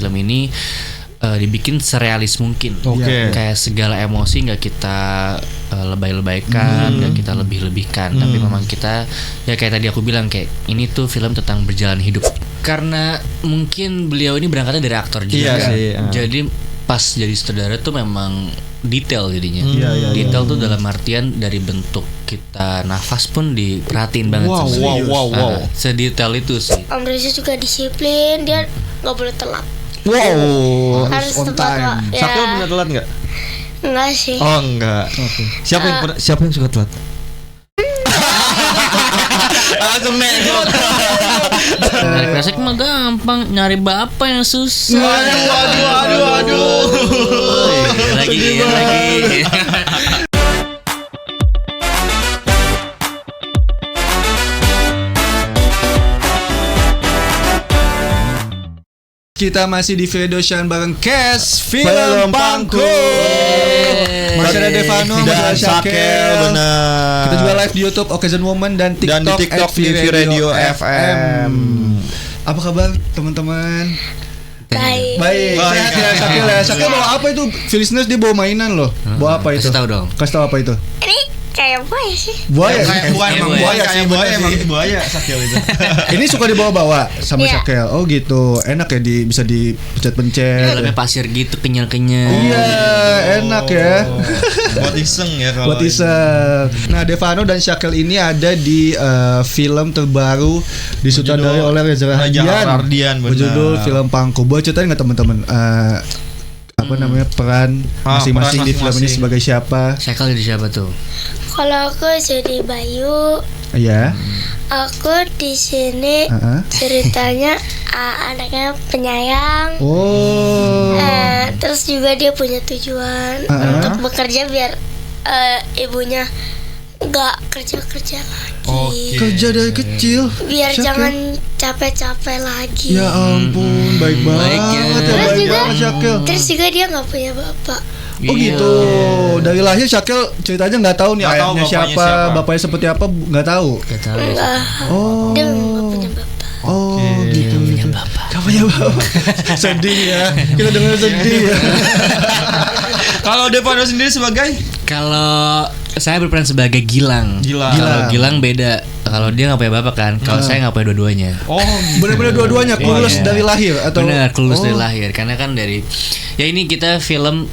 film ini dibikin serealis mungkin. Kayak segala emosi nggak kita lebay-lebaykan, nggak kita lebih-lebihkan, tapi memang kita ya kayak tadi aku bilang kayak ini tuh film tentang berjalan hidup. Karena mungkin beliau ini berangkatnya dari aktor juga, jadi pas jadi sutradara tuh memang detail jadinya. Detail tuh dalam artian dari bentuk kita nafas pun diperhatiin banget. Wow. Sedetail itu sih. Om Reza juga disiplin, dia nggak boleh telat. Wow, harus on time. Ya. Syakil pernah telat nggak? Enggak sih. Oh enggak. Siapa yang suka telat? Langsung nengok. Nyari kresek mah gampang, nyari bapak yang susah. Aduh. Lagi. Kita masih di Vedosian bareng Kes Film Pangku. Masih ada Devano, masih ada Syakil. Benar. Kita juga live di YouTube Occasion Woman dan Dan di TikTok di Radio FM. Apa kabar teman-teman? Baik. Sehat ya Syakil ya. Syakil bawa apa itu? Listeners dia bawa mainan loh. Bawa apa itu? Kasih tahu dong. Kasih tahu apa itu? Ini kayak buaya sih. Buaya. Kayak buaya Syakil itu. Ini suka dibawa-bawa sama Iya. Syakil. Oh gitu. Enak ya bisa dipencet-pencet. Dalamnya pasir gitu kenyal-kenyal. Iya, enak ya. Buat iseng ya kalau. Buat iseng. Nah, Devano dan Syakil ini ada di film terbaru disutradarai oleh Reza Rahardian. Benar. Berjudul Film Pangku. Boleh ceritain nggak teman-teman? Apa namanya peran masing-masing di film ini sebagai siapa? Syakil jadi siapa tuh? Kalau aku jadi Bayu, Iya. aku di sini ceritanya anaknya penyayang. Oh. Terus juga dia punya tujuan untuk bekerja biar ibunya nggak kerja lagi. Kerja dari kecil. Biar Syakil. jangan capek-capek lagi. Ya ampun, baik banget ya. Terus Baik juga, banget Syakil. terus juga dia nggak punya bapak. Oh gitu. Dari lahir Syakil ceritanya nggak tahu nih Nggak tahu ayahnya bapaknya siapa, siapa. bapaknya seperti apa, nggak tahu. Gak tahu. Oh. Dia nggak punya bapak. Oh gitu. Gak punya bapak. Sedih ya. Kita dengar sedih ya. Kalau Devano sendiri sebagai Kalau saya berperan sebagai Gilang. Kalau Gilang beda. Kalau dia nggak punya bapak kan. Kalau saya nggak punya dua-duanya. Oh, Benar-benar dua-duanya clueless dari lahir atau Benar, clueless dari lahir. Karena kan dari ya ini kita film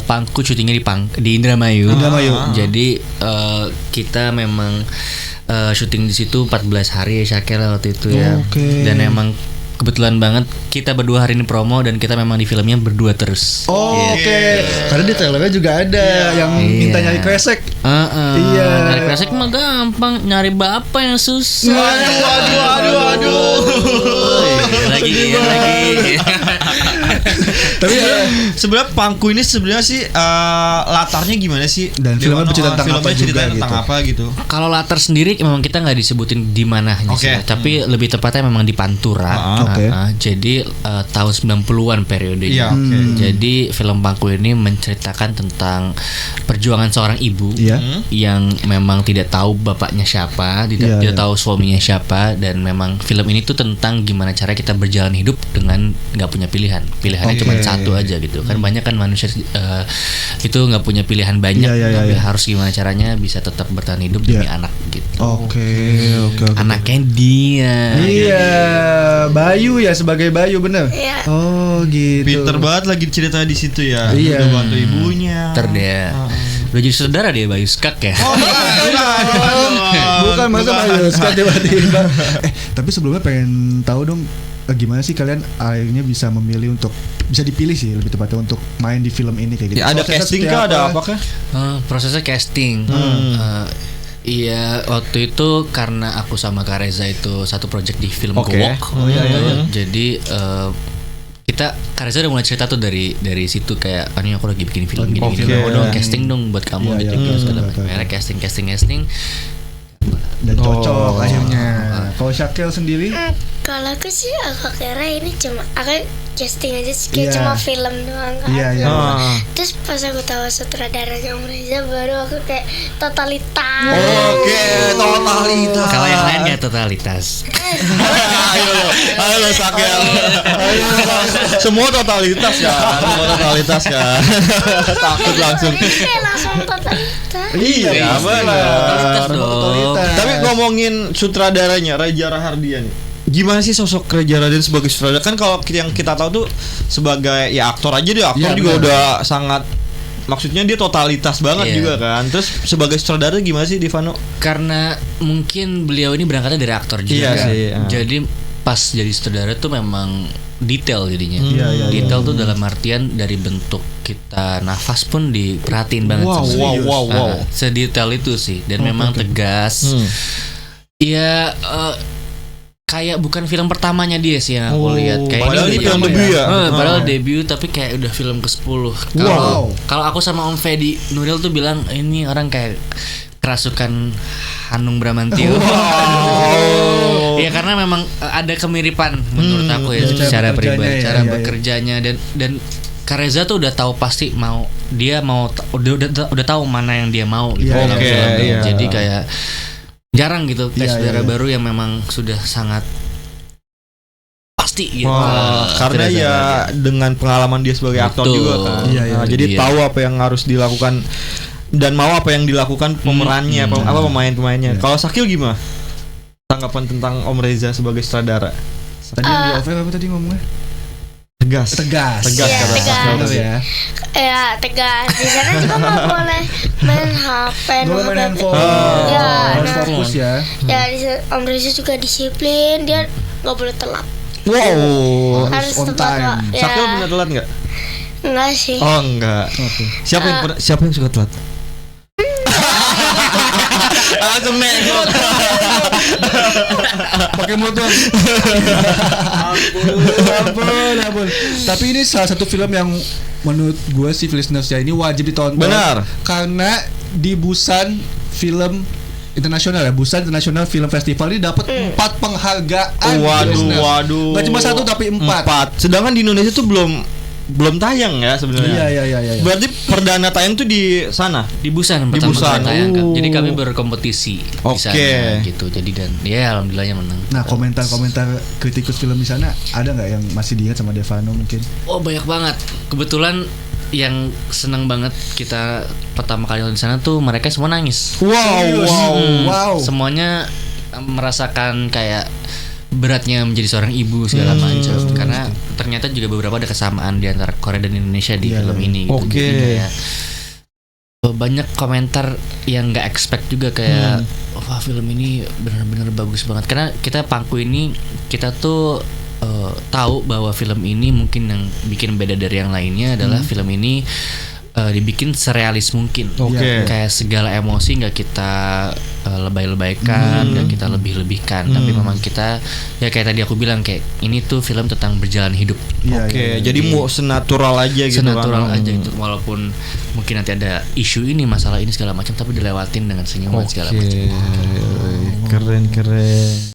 Pangku syutingnya di Indramayu. Jadi kita memang syuting di situ 14 hari ya Syakil waktu itu ya. Dan emang kebetulan banget kita berdua hari ini promo dan kita memang di filmnya berdua terus. Oke. Karena di trailernya juga ada yang minta nyari kresek. Iya. Nyari kresek mah gampang, nyari bapak yang susah. Aduh. Lagi. Tapi Sebenarnya Pangku ini sebenarnya sih latarnya gimana sih? Dan filmnya bercerita tentang apa juga tentang gitu. apa gitu. Kalau latar sendiri memang kita nggak disebutin di mananya sih, tapi lebih tepatnya memang di Pantura. Jadi tahun 90-an periodenya. Jadi film Pangku ini menceritakan tentang perjuangan seorang ibu yang memang tidak tahu bapaknya siapa, tidak tahu suaminya siapa, dan memang film ini tuh tentang gimana cara kita berjalan hidup dengan nggak punya pilihannya cuma satu aja gitu kan. Banyak kan manusia itu nggak punya pilihan banyak, tapi harus gimana caranya bisa tetap bertahan hidup demi anak gitu. Oke. Anaknya dia. Iya, Bayu ya sebagai Bayu bener. Iya. Oh gitu. Pinter banget lagi cerita di situ ya. Iya. Udah bantu ibunya. Dia udah jadi saudara dia Bayu Skak ya. Bukan masa Bayu sekarang tiba-tiba. Tapi sebelumnya pengen tahu dong gimana sih kalian akhirnya bisa memilih untuk bisa dipilih sih lebih tepatnya untuk main di film ini kayak gitu. Ya, ada Prosesnya casting seperti kah? Ada apa kah? Prosesnya casting. Iya, waktu itu karena aku sama Kak Reza itu satu project di film Gowok. Jadi kita Kak Reza udah mulai cerita tuh dari situ kayak ini aku lagi bikin film gini. Dong casting dong buat kamu gitu. Akhirnya casting. Dan cocok akhirnya. Kalau Syakil sendiri? Kalau aku sih aku kira ini cuma aku casting aja sih, kayak cuma film doang kan. Terus pas aku tahu sutradaranya Om Reza, baru aku kayak totalitas. Totalitas. Kalau yang lain nggak totalitas. Ayo Sakel. Semua totalitas kan. Takut langsung. Kayak langsung totalitas. Iya, Totalitas dong. Tapi ngomongin sutradaranya Reza Rahardian, gimana sih sosok Reza Rahardian sebagai sutradara? Kan kalau yang kita tahu tuh sebagai aktor aja dia juga udah sangat, maksudnya dia totalitas banget juga kan. Terus sebagai sutradara gimana sih Divano? Karena mungkin beliau ini berangkatnya dari aktor juga. Jadi pas jadi sutradara tuh memang detail jadinya. Detail tuh dalam artian dari bentuk kita nafas pun diperhatiin banget. Wow. Sedetail itu sih, dan memang tegas. Ya kayak bukan film pertamanya dia sih yang aku lihat. Kayak padahal ini film debut ya. Padahal debut tapi kayak udah film ke-10. Kalau aku sama Om Fedi Nuril tuh bilang ini orang kayak kerasukan Hanung Bramantio. Ya karena memang ada kemiripan menurut aku ya secara pribadi, cara bekerjanya dan Reza tuh udah tahu pasti udah tahu mana yang dia mau gitu dalam film. Jadi kayak jarang gitu saudara baru yang memang sudah sangat pasti gitu. Karena ya dengan pengalaman dia sebagai aktor juga kan. Jadi tahu apa yang harus dilakukan dan mau apa yang dilakukan pemerannya, pemain-pemainnya. Kalau Sakil gimana? Tanggapan tentang Om Reza sebagai sutradara? Tadi di oven apa tadi ngomongnya? Tegas. Ya. Ya tegas. Di sana juga nggak boleh main HP, main handphone. Harus fokus ya. Ya Om Reza juga disiplin, dia nggak boleh telat. Harus on time. Sakil pernah telat nggak? Enggak sih. Oh enggak. Siapa yang suka telat? Langsung nengok. Pakai motor. Ampun. Tapi ini salah satu film yang menurut gue sih listenersnya ini wajib ditonton. Benar. Karena di Busan Film Internasional Busan International Film Festival ini dapat 4 penghargaan. Waduh. Gak cuma 1 tapi 4. Sedangkan di Indonesia tuh belum tayang ya sebenarnya. Iya. Berarti perdana tayang tuh di sana, di Busan pertama kali tayangkan. Jadi kami berkompetisi di sana gitu. Jadi dan ya alhamdulillahnya menang. Nah, komentar kritikus film di sana ada nggak yang masih diingat sama Devano mungkin? Oh, banyak banget. Kebetulan yang senang banget kita pertama kali di sana tuh mereka semua nangis. Wow. Semuanya merasakan kayak beratnya menjadi seorang ibu segala macam, karena ternyata juga beberapa ada kesamaan di antara Korea dan Indonesia di film ini gitu. Jadi kayak banyak komentar yang nggak expect juga kayak wah film ini benar-benar bagus banget, karena kita Pangku ini kita tuh tahu bahwa film ini mungkin yang bikin beda dari yang lainnya adalah film ini dibikin serealis mungkin. Kayak segala emosi nggak kita lebay-lebaykan, nggak kita lebih-lebihkan, tapi memang kita ya kayak tadi aku bilang kayak ini tuh film tentang berjalan hidup. Jadi mau senatural aja gitu. Senatural aja gitu, walaupun mungkin nanti ada isu ini, masalah ini segala macam, tapi dilewatin dengan senyuman segala macam. Keren.